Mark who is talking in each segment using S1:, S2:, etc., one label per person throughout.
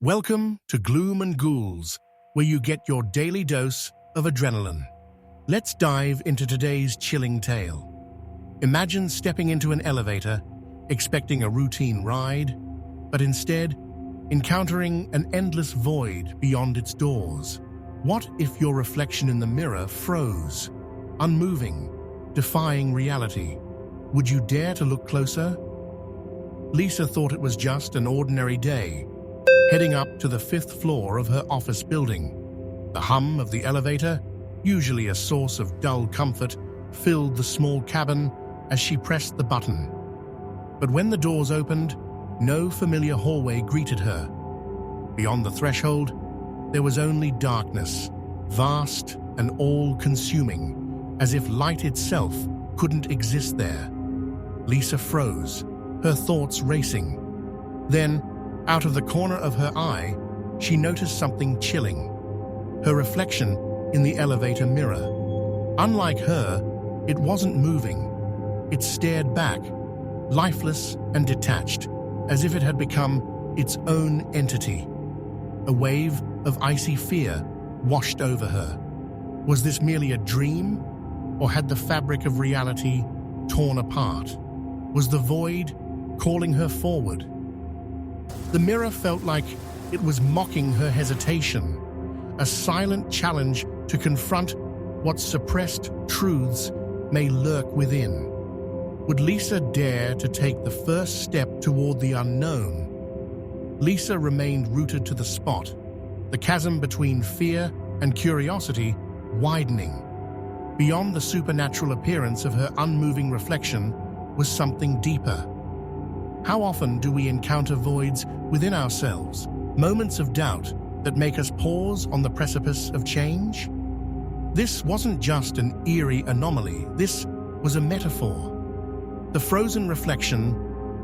S1: Welcome to Gloom Ghouls, where you get your daily dose of adrenaline. Let's dive into today's chilling tale. Imagine stepping into an elevator, expecting a routine ride, but instead encountering an endless void beyond its doors. What if your reflection in the mirror froze, unmoving, defying reality? Would you dare to look closer? Lisa thought it was just an ordinary day, heading up to the 5th floor of her office building. The hum of the elevator, usually a source of dull comfort, filled the small cabin as she pressed the button. But when the doors opened, no familiar hallway greeted her. Beyond the threshold, there was only darkness, vast and all-consuming, as if light itself couldn't exist there. Lisa froze, her thoughts racing. Then, out of the corner of her eye, she noticed something chilling. Her reflection in the elevator mirror. Unlike her, it wasn't moving. It stared back, lifeless and detached, as if it had become its own entity. A wave of icy fear washed over her. Was this merely a dream, or had the fabric of reality torn apart? Was the void calling her forward? The mirror felt like it was mocking her hesitation, a silent challenge to confront what suppressed truths may lurk within. Would Lisa dare to take the first step toward the unknown? Lisa remained rooted to the spot, the chasm between fear and curiosity widening. Beyond the supernatural appearance of her unmoving reflection was something deeper. How often do we encounter voids within ourselves, moments of doubt that make us pause on the precipice of change? This wasn't just an eerie anomaly, this was a metaphor. The frozen reflection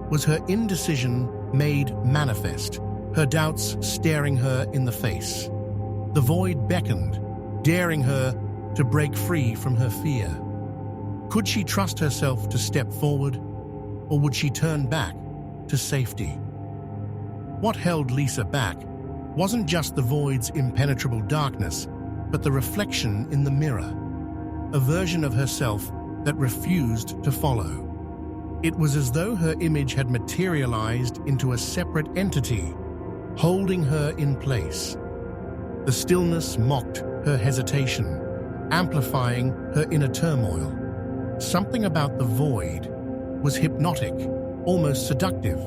S1: was her indecision made manifest, her doubts staring her in the face. The void beckoned, daring her to break free from her fear. Could she trust herself to step forward, or would she turn back to safety? What held Lisa back wasn't just the void's impenetrable darkness, but the reflection in the mirror, a version of herself that refused to follow. It was as though her image had materialized into a separate entity, holding her in place. The stillness mocked her hesitation, amplifying her inner turmoil. Something about the void was hypnotic, almost seductive,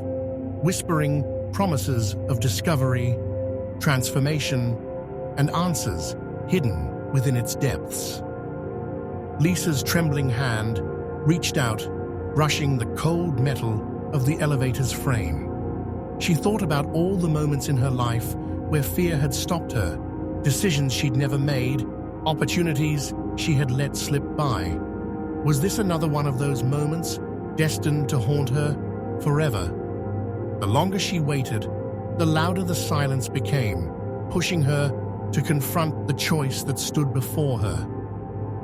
S1: whispering promises of discovery, transformation, and answers hidden within its depths. Lisa's trembling hand reached out, brushing the cold metal of the elevator's frame. She thought about all the moments in her life where fear had stopped her, decisions she'd never made, opportunities she had let slip by. Was this another one of those moments destined to haunt her forever? The longer she waited, the louder the silence became, pushing her to confront the choice that stood before her.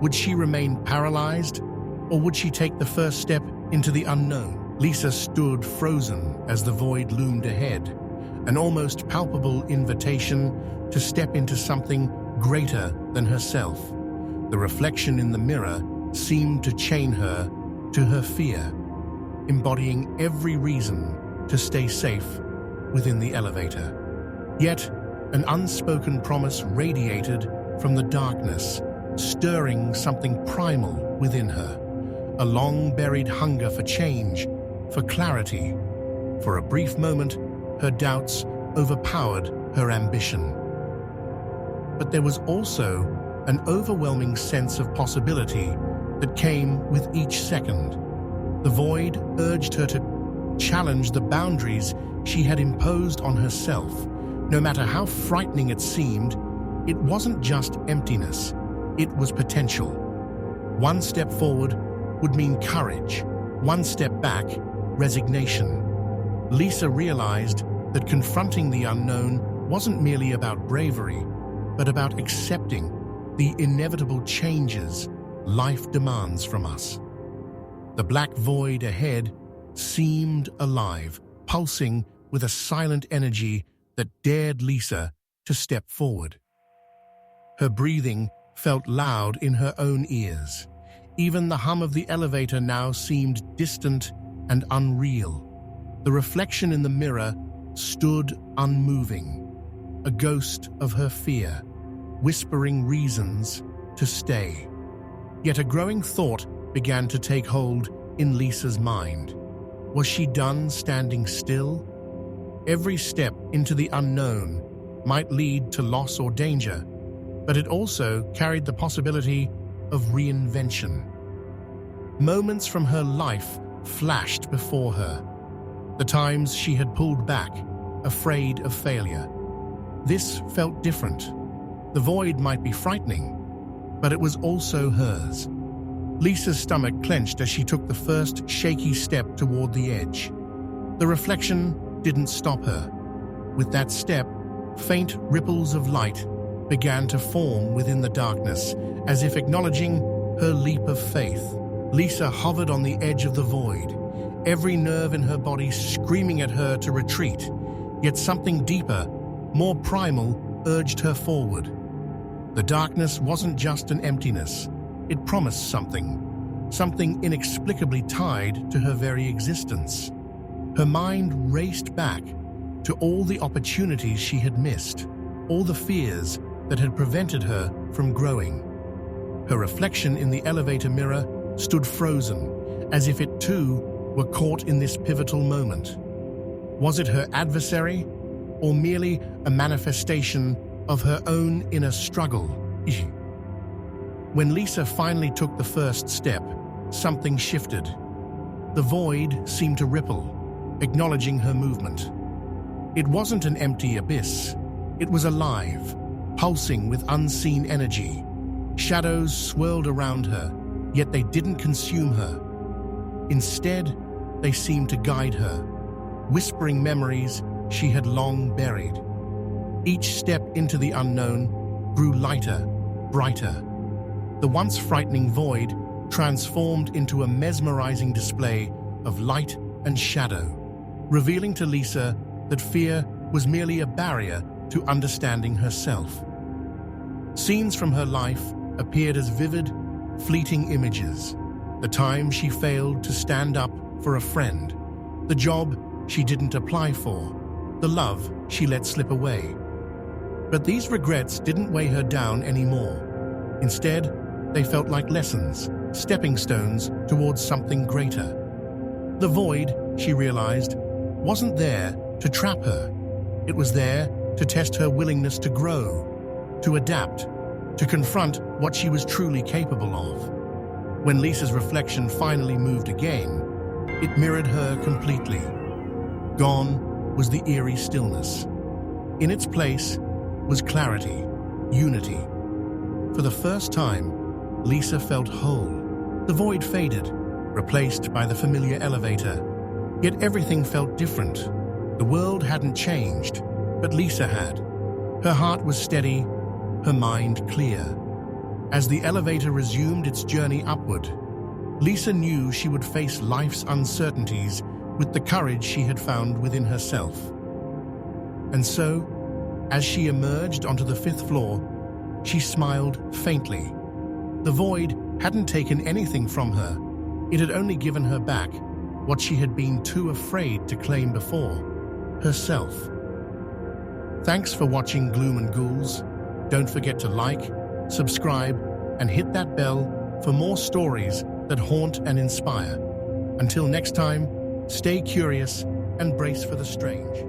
S1: Would she remain paralyzed, or would she take the first step into the unknown? Lisa stood frozen as the void loomed ahead, an almost palpable invitation to step into something greater than herself. The reflection in the mirror seemed to chain her to her fear, embodying every reason to stay safe within the elevator. Yet, an unspoken promise radiated from the darkness, stirring something primal within her, a long-buried hunger for change, for clarity. For a brief moment, her doubts overpowered her ambition. But there was also an overwhelming sense of possibility that came with each second. The void urged her to challenge the boundaries she had imposed on herself. No matter how frightening it seemed, it wasn't just emptiness, it was potential. One step forward would mean courage, one step back, resignation. Lisa realized that confronting the unknown wasn't merely about bravery, but about accepting the inevitable changes life demands from us. The black void ahead seemed alive, pulsing with a silent energy that dared Lisa to step forward. Her breathing felt loud in her own ears. Even the hum of the elevator now seemed distant and unreal. The reflection in the mirror stood unmoving, a ghost of her fear, whispering reasons to stay. Yet a growing thought began to take hold in Lisa's mind. Was she done standing still? Every step into the unknown might lead to loss or danger, but it also carried the possibility of reinvention. Moments from her life flashed before her. The times she had pulled back, afraid of failure. This felt different. The void might be frightening, but it was also hers. Lisa's stomach clenched as she took the first shaky step toward the edge. The reflection didn't stop her. With that step, faint ripples of light began to form within the darkness, as if acknowledging her leap of faith. Lisa hovered on the edge of the void, every nerve in her body screaming at her to retreat, yet something deeper, more primal, urged her forward. The darkness wasn't just an emptiness. It promised something inexplicably tied to her very existence. Her mind raced back to all the opportunities she had missed, all the fears that had prevented her from growing. Her reflection in the elevator mirror stood frozen, as if it too were caught in this pivotal moment. Was it her adversary, or merely a manifestation of her own inner struggle? When Lisa finally took the first step, something shifted. The void seemed to ripple, acknowledging her movement. It wasn't an empty abyss. It was alive, pulsing with unseen energy. Shadows swirled around her, yet they didn't consume her. Instead, they seemed to guide her, whispering memories she had long buried. Each step into the unknown grew lighter, brighter. The once frightening void transformed into a mesmerizing display of light and shadow, revealing to Lisa that fear was merely a barrier to understanding herself. Scenes from her life appeared as vivid, fleeting images. The time she failed to stand up for a friend, the job she didn't apply for, the love she let slip away. But these regrets didn't weigh her down anymore. Instead, they felt like lessons, stepping stones towards something greater. The void, she realized, wasn't there to trap her. It was there to test her willingness to grow, to adapt, to confront what she was truly capable of. When Lisa's reflection finally moved again, it mirrored her completely. Gone was the eerie stillness. In its place was clarity, unity. For the first time, Lisa felt whole. The void faded, replaced by the familiar elevator. Yet everything felt different. The world hadn't changed, but Lisa had. Her heart was steady, her mind clear. As the elevator resumed its journey upward, Lisa knew she would face life's uncertainties with the courage she had found within herself. And so, as she emerged onto the 5th floor, she smiled faintly. The void hadn't taken anything from her. It had only given her back what she had been too afraid to claim before, herself. Thanks for watching Gloom Ghouls. Don't forget to like, subscribe, and hit that bell for more stories that haunt and inspire. Until next time, stay curious and brace for the strange.